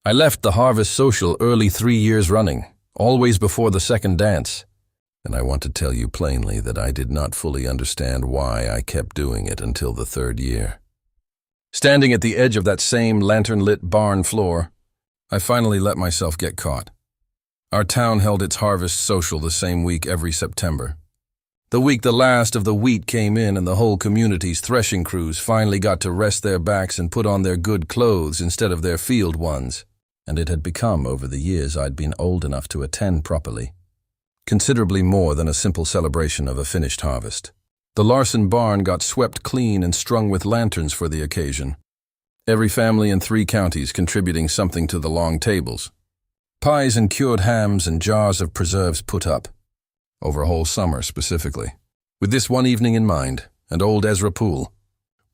I left the harvest social early 3 years running, always before the second dance. And I want to tell you plainly that I did not fully understand why I kept doing it until the 3rd year. Standing at the edge of that same lantern-lit barn floor, I finally let myself get caught. Our town held its harvest social the same week every September. The week the last of the wheat came in and the whole community's threshing crews finally got to rest their backs and put on their good clothes instead of their field ones. And it had become, over the years I'd been old enough to attend properly, considerably more than a simple celebration of a finished harvest. The Larson barn got swept clean and strung with lanterns for the occasion, every family in 3 counties contributing something to the long tables. Pies and cured hams and jars of preserves put up, over a whole summer specifically. With this one evening in mind, and old Ezra Poole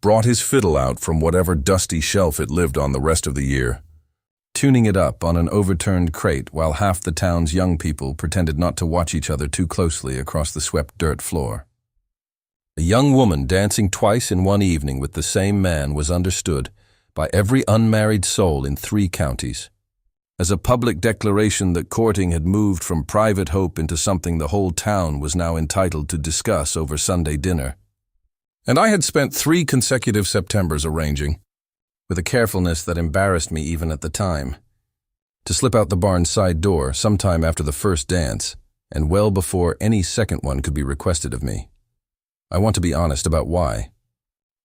brought his fiddle out from whatever dusty shelf it lived on the rest of the year, tuning it up on an overturned crate while half the town's young people pretended not to watch each other too closely across the swept dirt floor. A young woman dancing twice in one evening with the same man was understood by every unmarried soul in 3 counties as a public declaration that courting had moved from private hope into something the whole town was now entitled to discuss over Sunday dinner. And I had spent 3 consecutive Septembers arranging, with a carefulness that embarrassed me even at the time, to slip out the barn's side door sometime after the first dance, and well before any second one could be requested of me. I want to be honest about why.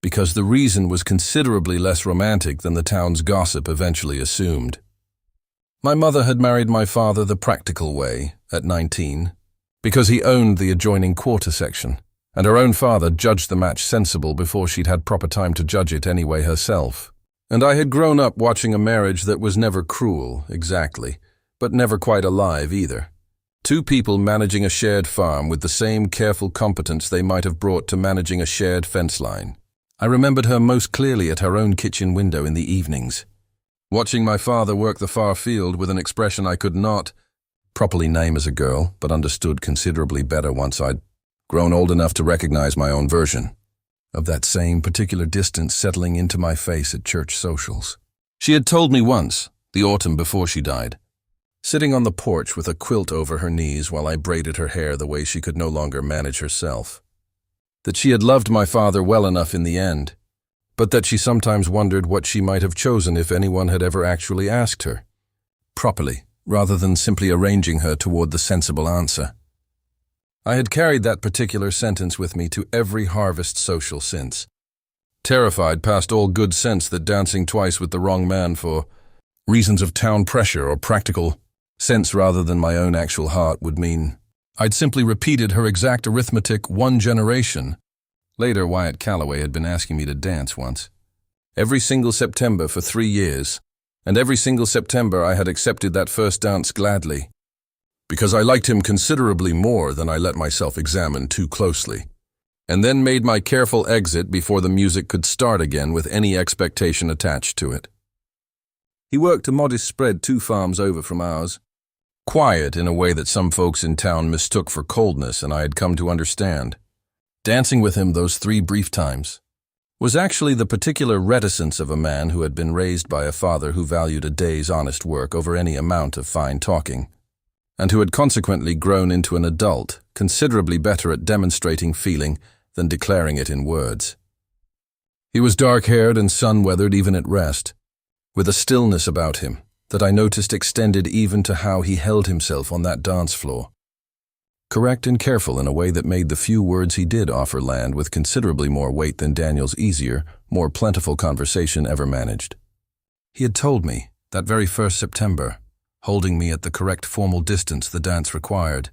Because the reason was considerably less romantic than the town's gossip eventually assumed. My mother had married my father the practical way, at 19, because he owned the adjoining quarter section, and her own father judged the match sensible before she'd had proper time to judge it anyway herself. And I had grown up watching a marriage that was never cruel, exactly, but never quite alive either. 2 people managing a shared farm with the same careful competence they might have brought to managing a shared fence line. I remembered her most clearly at her own kitchen window in the evenings, watching my father work the far field with an expression I could not properly name as a girl, but understood considerably better once I'd grown old enough to recognize my own version of that same particular distance settling into my face at church socials. She had told me once, the autumn before she died, sitting on the porch with a quilt over her knees while I braided her hair the way she could no longer manage herself, that she had loved my father well enough in the end, but that she sometimes wondered what she might have chosen if anyone had ever actually asked her, properly, rather than simply arranging her toward the sensible answer. I had carried that particular sentence with me to every harvest social since, terrified past all good sense that dancing twice with the wrong man for reasons of town pressure or practical sense rather than my own actual heart would mean I'd simply repeated her exact arithmetic 1 generation. Later, Wyatt Calloway had been asking me to dance once. Every single September for 3 years, and every single September I had accepted that first dance gladly, because I liked him considerably more than I let myself examine too closely, and then made my careful exit before the music could start again with any expectation attached to it. He worked a modest spread 2 farms over from ours, quiet in a way that some folks in town mistook for coldness and I had come to understand. Dancing with him those 3 brief times was actually the particular reticence of a man who had been raised by a father who valued a day's honest work over any amount of fine talking, and who had consequently grown into an adult considerably better at demonstrating feeling than declaring it in words. He was dark-haired and sun-weathered even at rest, with a stillness about him that I noticed extended even to how he held himself on that dance floor. Correct and careful in a way that made the few words he did offer land with considerably more weight than Daniel's easier, more plentiful conversation ever managed. He had told me, that very first September, holding me at the correct formal distance the dance required,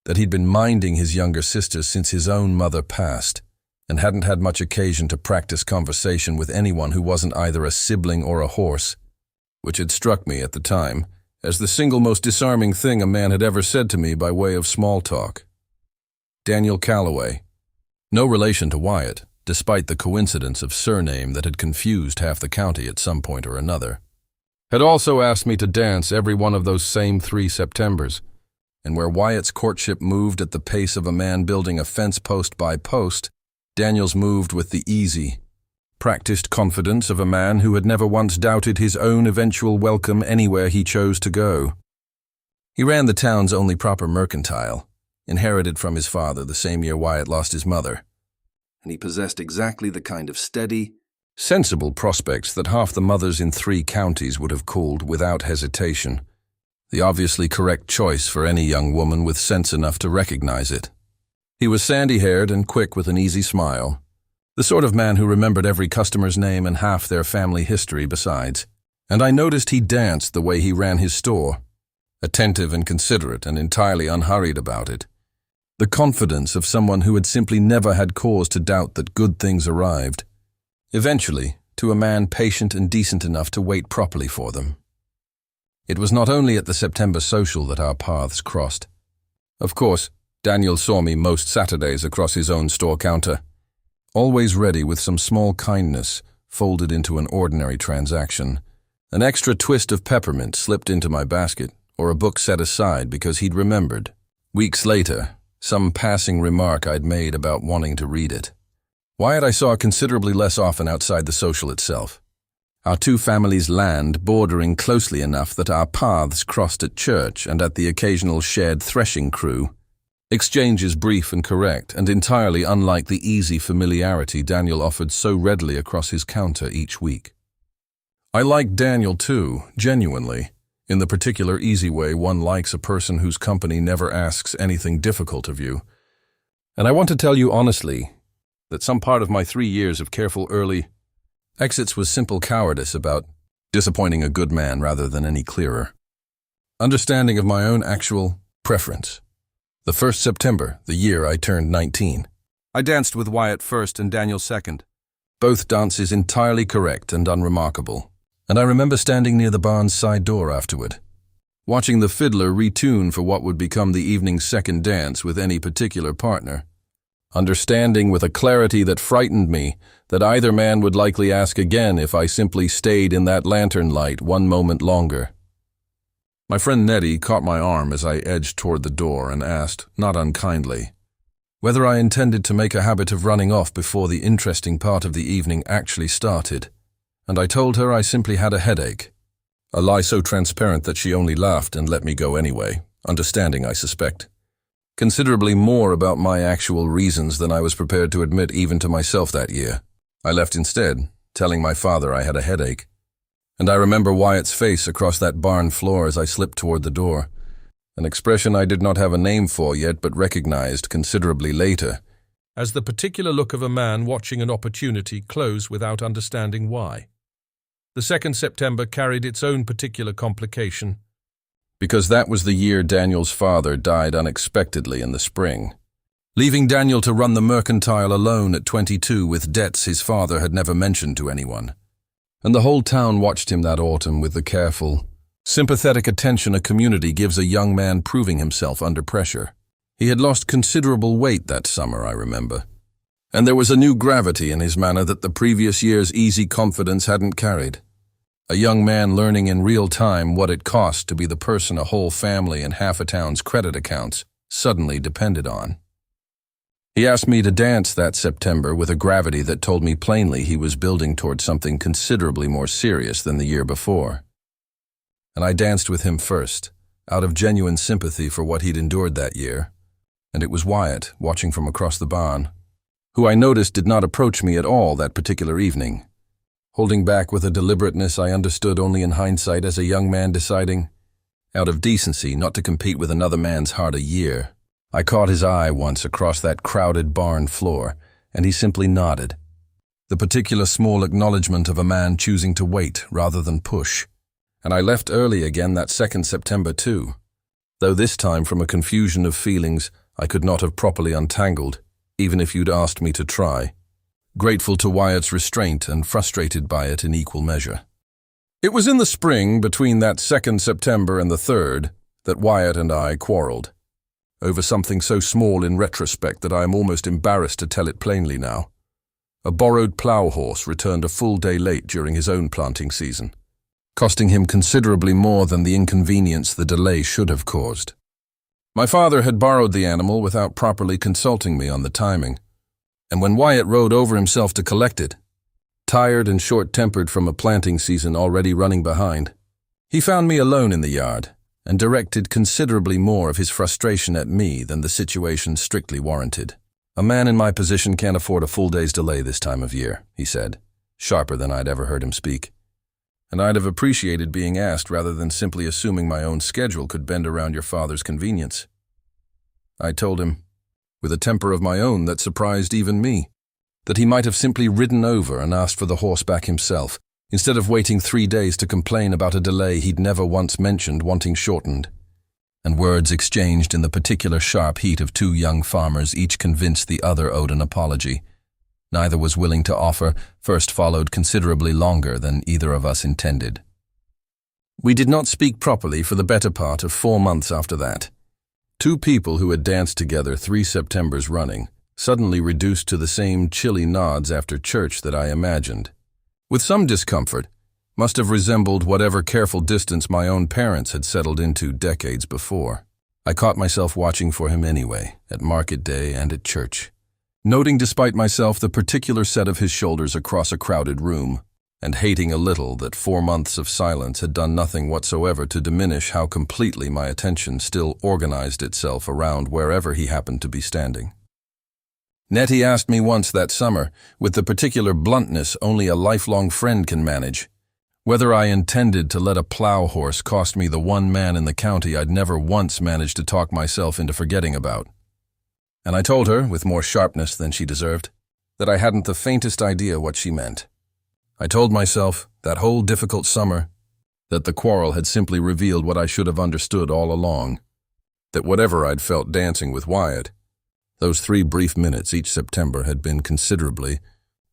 that he'd been minding his younger sisters since his own mother passed, and hadn't had much occasion to practice conversation with anyone who wasn't either a sibling or a horse, which had struck me at the time as the single most disarming thing a man had ever said to me by way of small talk. Daniel Calloway, no relation to Wyatt, despite the coincidence of surname that had confused half the county at some point or another, had also asked me to dance every one of those same 3 Septembers, and where Wyatt's courtship moved at the pace of a man building a fence post by post, Daniel's moved with the easy, practiced confidence of a man who had never once doubted his own eventual welcome anywhere he chose to go. He ran the town's only proper mercantile, inherited from his father the same year Wyatt lost his mother, and he possessed exactly the kind of steady, sensible prospects that half the mothers in 3 counties would have called, without hesitation, the obviously correct choice for any young woman with sense enough to recognize it. He was sandy-haired and quick with an easy smile, the sort of man who remembered every customer's name and half their family history besides. And I noticed he danced the way he ran his store, attentive and considerate and entirely unhurried about it. The confidence of someone who had simply never had cause to doubt that good things arrived, eventually, to a man patient and decent enough to wait properly for them. It was not only at the September social that our paths crossed. Of course, Daniel saw me most Saturdays across his own store counter, always ready with some small kindness folded into an ordinary transaction, an extra twist of peppermint slipped into my basket, or a book set aside because he'd remembered, weeks later, some passing remark I'd made about wanting to read it. Wyatt I saw considerably less often outside the social itself, our 2 families' land bordering closely enough that our paths crossed at church and at the occasional shared threshing crew, exchanges brief and correct and entirely unlike the easy familiarity Daniel offered so readily across his counter each week. I liked Daniel too, genuinely, in the particular easy way one likes a person whose company never asks anything difficult of you. And I want to tell you honestly that some part of my 3 years of careful early exits was simple cowardice about disappointing a good man rather than any clearer understanding of my own actual preference. The 1st September, the year I turned 19. I danced with Wyatt first and Daniel second, both dances entirely correct and unremarkable. And I remember standing near the barn's side door afterward, watching the fiddler retune for what would become the evening's second dance with any particular partner, understanding with a clarity that frightened me that either man would likely ask again if I simply stayed in that lantern light one moment longer. My friend Nettie caught my arm as I edged toward the door and asked, not unkindly, whether I intended to make a habit of running off before the interesting part of the evening actually started, and I told her I simply had a headache, a lie so transparent that she only laughed and let me go anyway, understanding, I suspect, considerably more about my actual reasons than I was prepared to admit even to myself that year. I left instead, telling my father I had a headache, and I remember Wyatt's face across that barn floor as I slipped toward the door, an expression I did not have a name for yet but recognized considerably later as the particular look of a man watching an opportunity close without understanding why. The 2nd September carried its own particular complication, because that was the year Daniel's father died unexpectedly in the spring, leaving Daniel to run the mercantile alone at 22 with debts his father had never mentioned to anyone. And the whole town watched him that autumn with the careful, sympathetic attention a community gives a young man proving himself under pressure. He had lost considerable weight that summer, I remember, and there was a new gravity in his manner that the previous year's easy confidence hadn't carried. A young man learning in real time what it cost to be the person a whole family and half a town's credit accounts suddenly depended on. He asked me to dance that September with a gravity that told me plainly he was building toward something considerably more serious than the year before. And I danced with him first, out of genuine sympathy for what he'd endured that year, and it was Wyatt, watching from across the barn, who I noticed did not approach me at all that particular evening, holding back with a deliberateness I understood only in hindsight as a young man deciding, out of decency, not to compete with another man's heart a year. I caught his eye once across that crowded barn floor, and he simply nodded, the particular small acknowledgement of a man choosing to wait rather than push. And I left early again that 2nd September too, though this time from a confusion of feelings I could not have properly untangled, even if you'd asked me to try, grateful to Wyatt's restraint and frustrated by it in equal measure. It was in the spring, between that 2nd September and the 3rd, that Wyatt and I quarreled, over something so small in retrospect that I am almost embarrassed to tell it plainly now. A borrowed plough horse returned a full day late during his own planting season, costing him considerably more than the inconvenience the delay should have caused. My father had borrowed the animal without properly consulting me on the timing, and when Wyatt rode over himself to collect it, tired and short-tempered from a planting season already running behind. He found me alone in the yard and directed considerably more of his frustration at me than the situation strictly warranted. "A man in my position can't afford a full day's delay this time of year," he said, sharper than I'd ever heard him speak. "And I'd have appreciated being asked rather than simply assuming my own schedule could bend around your father's convenience." I told him, with a temper of my own that surprised even me, that he might have simply ridden over and asked for the horse back himself, instead of waiting 3 days to complain about a delay he'd never once mentioned wanting shortened. And words exchanged in the particular sharp heat of two young farmers, each convinced the other owed an apology. Neither was willing to offer, first followed considerably longer than either of us intended. We did not speak properly for the better part of 4 months after that. Two people who had danced together 3 Septembers running, suddenly reduced to the same chilly nods after church that I imagined, with some discomfort, must have resembled whatever careful distance my own parents had settled into decades before. I caught myself watching for him anyway, at market day and at church, noting despite myself the particular set of his shoulders across a crowded room, and hating a little that 4 months of silence had done nothing whatsoever to diminish how completely my attention still organized itself around wherever he happened to be standing. Nettie asked me once that summer, with the particular bluntness only a lifelong friend can manage, whether I intended to let a plow horse cost me the one man in the county I'd never once managed to talk myself into forgetting about. And I told her, with more sharpness than she deserved, that I hadn't the faintest idea what she meant. I told myself, that whole difficult summer, that the quarrel had simply revealed what I should have understood all along, that whatever I'd felt dancing with Wyatt, those 3 brief minutes each September had been considerably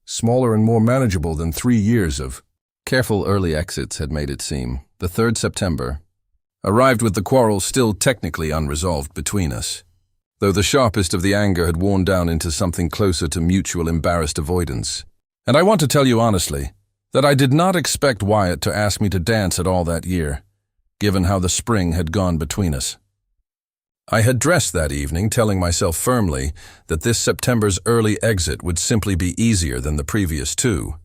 smaller and more manageable than 3 years of careful early exits had made it seem. The 3rd September arrived with the quarrel still technically unresolved between us, though the sharpest of the anger had worn down into something closer to mutual embarrassed avoidance. And I want to tell you honestly that I did not expect Wyatt to ask me to dance at all that year, given how the spring had gone between us. I had dressed that evening, telling myself firmly that this September's early exit would simply be easier than the previous 2,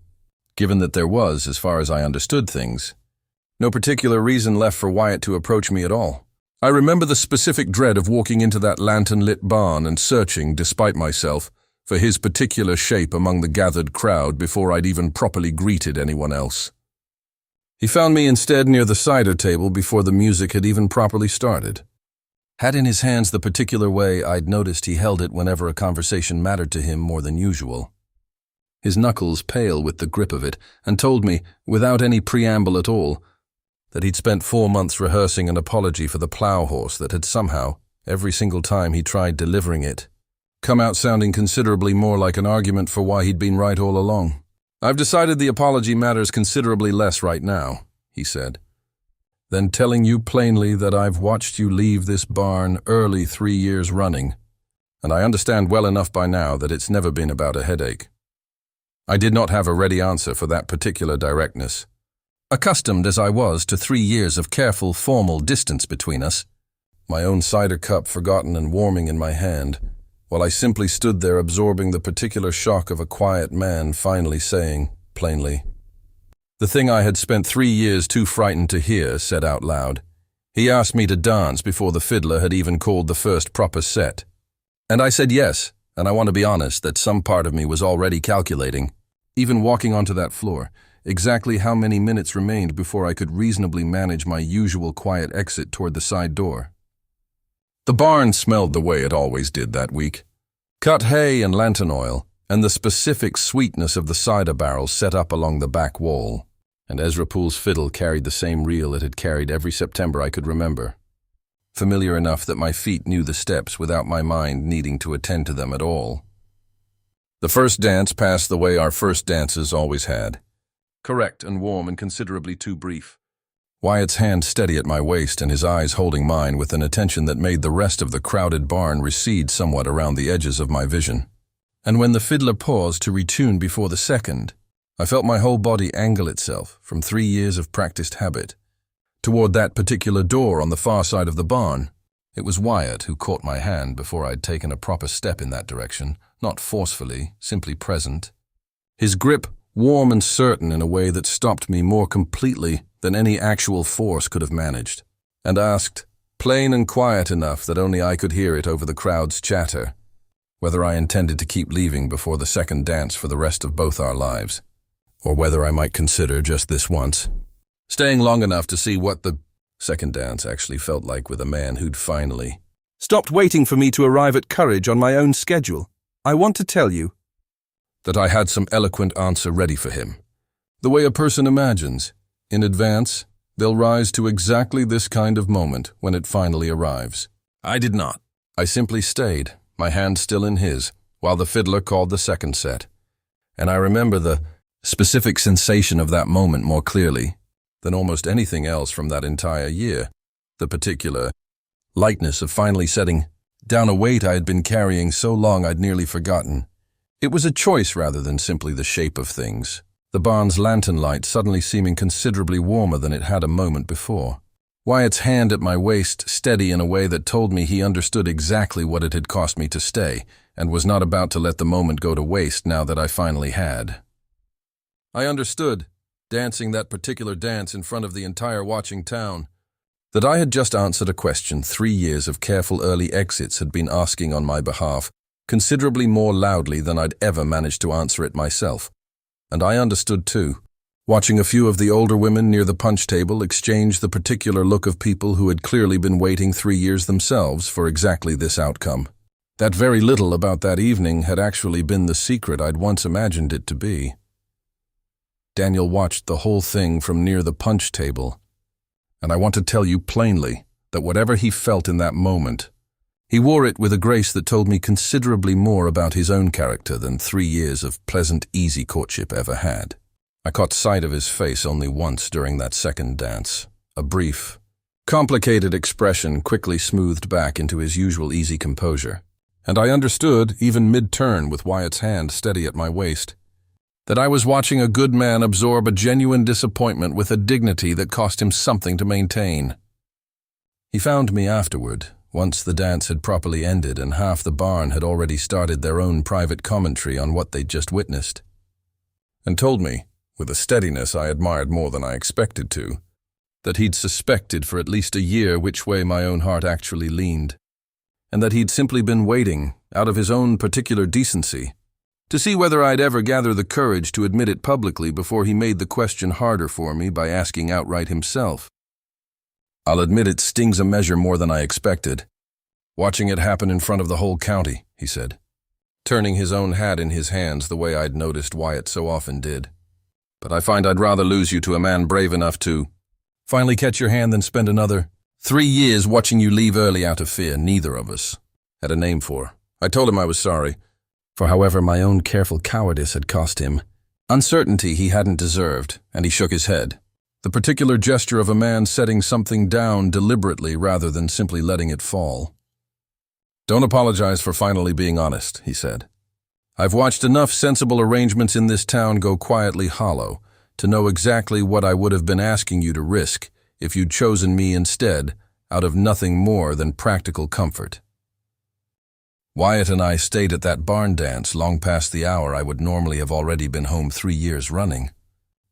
given that there was, as far as I understood things, no particular reason left for Wyatt to approach me at all. I remember the specific dread of walking into that lantern-lit barn and searching, despite myself, for his particular shape among the gathered crowd before I'd even properly greeted anyone else. He found me instead near the cider table before the music had even properly started. Had in his hands the particular way I'd noticed he held it whenever a conversation mattered to him more than usual. His knuckles pale with the grip of it, and told me, without any preamble at all, that he'd spent 4 months rehearsing an apology for the plow horse that had somehow, every single time he tried delivering it, come out sounding considerably more like an argument for why he'd been right all along. "I've decided the apology matters considerably less right now," he said, "than telling you plainly that I've watched you leave this barn early 3 years running, and I understand well enough by now that it's never been about a headache." I did not have a ready answer for that particular directness. Accustomed as I was to 3 years of careful, formal distance between us, my own cider cup forgotten and warming in my hand, while I simply stood there absorbing the particular shock of a quiet man finally saying, plainly, the thing I had spent 3 years too frightened to hear said out loud. He asked me to dance before the fiddler had even called the first proper set. And I said yes, and I want to be honest that some part of me was already calculating, even walking onto that floor, exactly how many minutes remained before I could reasonably manage my usual quiet exit toward the side door. The barn smelled the way it always did that week. Cut hay and lantern oil, and the specific sweetness of the cider barrels set up along the back wall. And Ezra Poole's fiddle carried the same reel it had carried every September I could remember. Familiar enough that my feet knew the steps without my mind needing to attend to them at all. The first dance passed the way our first dances always had. Correct and warm and considerably too brief. Wyatt's hand steady at my waist and his eyes holding mine with an attention that made the rest of the crowded barn recede somewhat around the edges of my vision. And when the fiddler paused to retune before the second, I felt my whole body angle itself, from 3 years of practiced habit, toward that particular door on the far side of the barn. It was Wyatt who caught my hand before I'd taken a proper step in that direction, not forcefully, simply present. His grip warm and certain in a way that stopped me more completely than any actual force could have managed, and asked, plain and quiet enough that only I could hear it over the crowd's chatter, whether I intended to keep leaving before the second dance for the rest of both our lives, or whether I might consider just this once, staying long enough to see what the second dance actually felt like with a man who'd finally stopped waiting for me to arrive at courage on my own schedule. I want to tell you that I had some eloquent answer ready for him. The way a person imagines, in advance, they'll rise to exactly this kind of moment when it finally arrives. I did not. I simply stayed, my hand still in his, while the fiddler called the second set. And I remember the specific sensation of that moment more clearly than almost anything else from that entire year, the particular lightness of finally setting down a weight I had been carrying so long I'd nearly forgotten. It was a choice rather than simply the shape of things, the barn's lantern light suddenly seeming considerably warmer than it had a moment before. Wyatt's hand at my waist steady in a way that told me he understood exactly what it had cost me to stay, and was not about to let the moment go to waste now that I finally had. I understood, dancing that particular dance in front of the entire watching town, that I had just answered a question 3 years of careful early exits had been asking on my behalf, considerably more loudly than I'd ever managed to answer it myself. And I understood too, watching a few of the older women near the punch table exchange the particular look of people who had clearly been waiting 3 years themselves for exactly this outcome. That very little about that evening had actually been the secret I'd once imagined it to be. Daniel watched the whole thing from near the punch table, and I want to tell you plainly that whatever he felt in that moment, he wore it with a grace that told me considerably more about his own character than 3 years of pleasant, easy courtship ever had. I caught sight of his face only once during that second dance, a brief, complicated expression quickly smoothed back into his usual easy composure, and I understood, even mid-turn with Wyatt's hand steady at my waist, that I was watching a good man absorb a genuine disappointment with a dignity that cost him something to maintain. He found me afterward, once the dance had properly ended and half the barn had already started their own private commentary on what they'd just witnessed, and told me, with a steadiness I admired more than I expected to, that he'd suspected for at least a year which way my own heart actually leaned, and that he'd simply been waiting, out of his own particular decency, to see whether I'd ever gather the courage to admit it publicly before he made the question harder for me by asking outright himself. I'll admit it stings a measure more than I expected. Watching it happen in front of the whole county, he said, turning his own hat in his hands the way I'd noticed Wyatt so often did. But I find I'd rather lose you to a man brave enough to finally catch your hand than spend another 3 years watching you leave early out of fear neither of us had a name for. I told him I was sorry, for however my own careful cowardice had cost him uncertainty he hadn't deserved, and he shook his head. The particular gesture of a man setting something down deliberately rather than simply letting it fall. Don't apologize for finally being honest, he said. I've watched enough sensible arrangements in this town go quietly hollow to know exactly what I would have been asking you to risk if you'd chosen me instead out of nothing more than practical comfort. Wyatt and I stayed at that barn dance long past the hour I would normally have already been home 3 years running,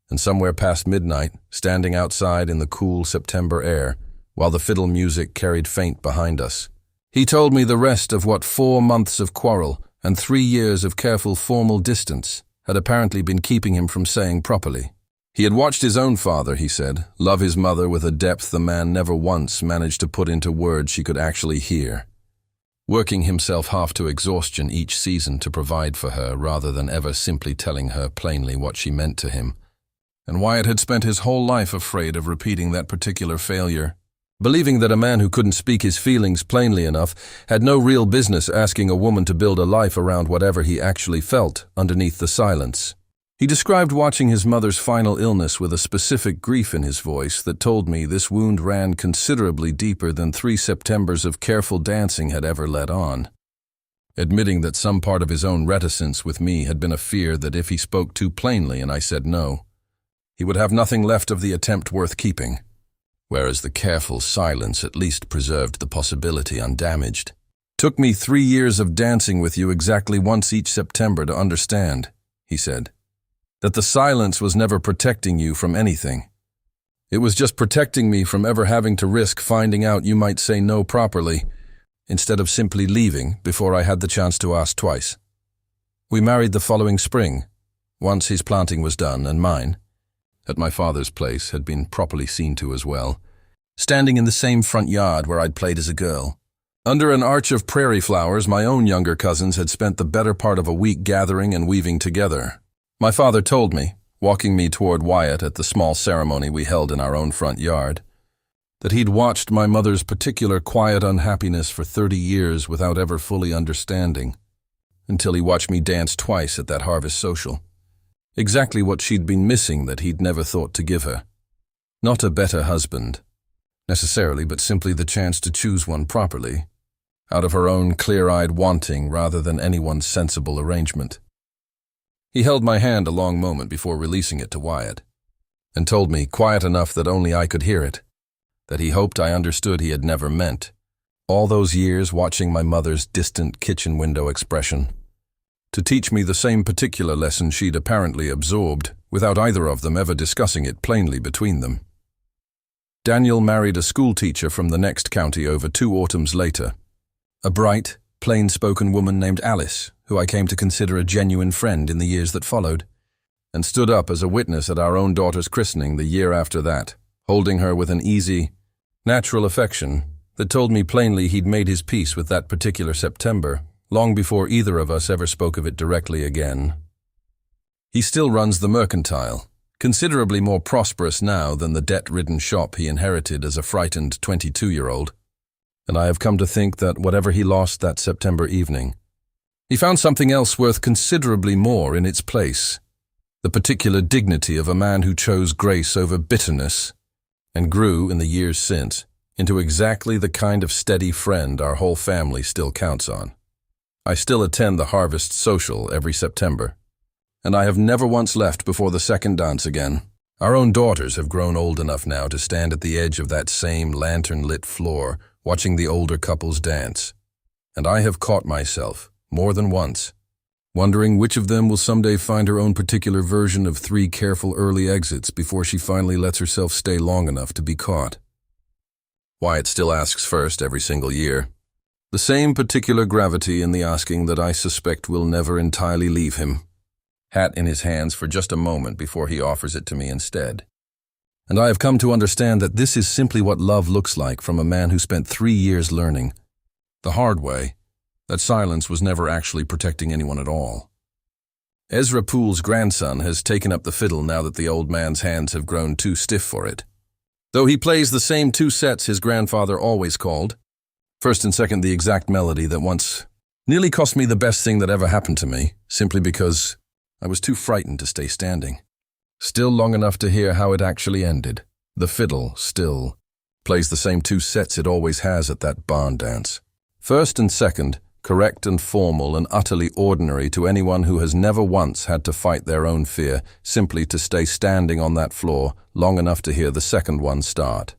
and somewhere past midnight, standing outside in the cool September air, while the fiddle music carried faint behind us, he told me the rest of what 4 months of quarrel and 3 years of careful formal distance had apparently been keeping him from saying properly. He had watched his own father, he said, love his mother with a depth the man never once managed to put into words she could actually hear, working himself half to exhaustion each season to provide for her rather than ever simply telling her plainly what she meant to him. And Wyatt had spent his whole life afraid of repeating that particular failure, believing that a man who couldn't speak his feelings plainly enough had no real business asking a woman to build a life around whatever he actually felt underneath the silence. He described watching his mother's final illness with a specific grief in his voice that told me this wound ran considerably deeper than 3 Septembers of careful dancing had ever let on, admitting that some part of his own reticence with me had been a fear that if he spoke too plainly and I said no, he would have nothing left of the attempt worth keeping, whereas the careful silence at least preserved the possibility undamaged. Took me 3 years of dancing with you exactly once each September to understand, he said. That the silence was never protecting you from anything. It was just protecting me from ever having to risk finding out you might say no properly, instead of simply leaving before I had the chance to ask twice. We married the following spring, once his planting was done, and mine, at my father's place, had been properly seen to as well, standing in the same front yard where I'd played as a girl. Under an arch of prairie flowers, my own younger cousins had spent the better part of a week gathering and weaving together. My father told me, walking me toward Wyatt at the small ceremony we held in our own front yard, that he'd watched my mother's particular quiet unhappiness for 30 years without ever fully understanding, until he watched me dance twice at that harvest social. Exactly what she'd been missing that he'd never thought to give her. Not a better husband, necessarily, but simply the chance to choose one properly, out of her own clear-eyed wanting rather than anyone's sensible arrangement. He held my hand a long moment before releasing it to Wyatt, and told me, quiet enough that only I could hear it, that he hoped I understood he had never meant, all those years watching my mother's distant kitchen window expression, to teach me the same particular lesson she'd apparently absorbed, without either of them ever discussing it plainly between them. Daniel married a schoolteacher from the next county over 2 autumns later, a bright, plain-spoken woman named Alice, who I came to consider a genuine friend in the years that followed, and stood up as a witness at our own daughter's christening the year after that, holding her with an easy, natural affection that told me plainly he'd made his peace with that particular September, long before either of us ever spoke of it directly again. He still runs the mercantile, considerably more prosperous now than the debt-ridden shop he inherited as a frightened 22-year-old, and I have come to think that whatever he lost that September evening, he found something else worth considerably more in its place, the particular dignity of a man who chose grace over bitterness, and grew, in the years since, into exactly the kind of steady friend our whole family still counts on. I still attend the harvest social every September, and I have never once left before the second dance again. Our own daughters have grown old enough now to stand at the edge of that same lantern-lit floor, watching the older couples dance, and I have caught myself, more than once, wondering which of them will someday find her own particular version of 3 careful early exits before she finally lets herself stay long enough to be caught. Wyatt still asks first every single year, the same particular gravity in the asking that I suspect will never entirely leave him, hat in his hands for just a moment before he offers it to me instead. And I have come to understand that this is simply what love looks like from a man who spent 3 years learning, the hard way, that silence was never actually protecting anyone at all. Ezra Poole's grandson has taken up the fiddle now that the old man's hands have grown too stiff for it. Though he plays the same 2 sets his grandfather always called, first and second the exact melody that once nearly cost me the best thing that ever happened to me, simply because I was too frightened to stay standing. Still long enough to hear how it actually ended. The fiddle, still, plays the same 2 sets it always has at that barn dance. First and second, correct and formal and utterly ordinary to anyone who has never once had to fight their own fear, simply to stay standing on that floor long enough to hear the second one start.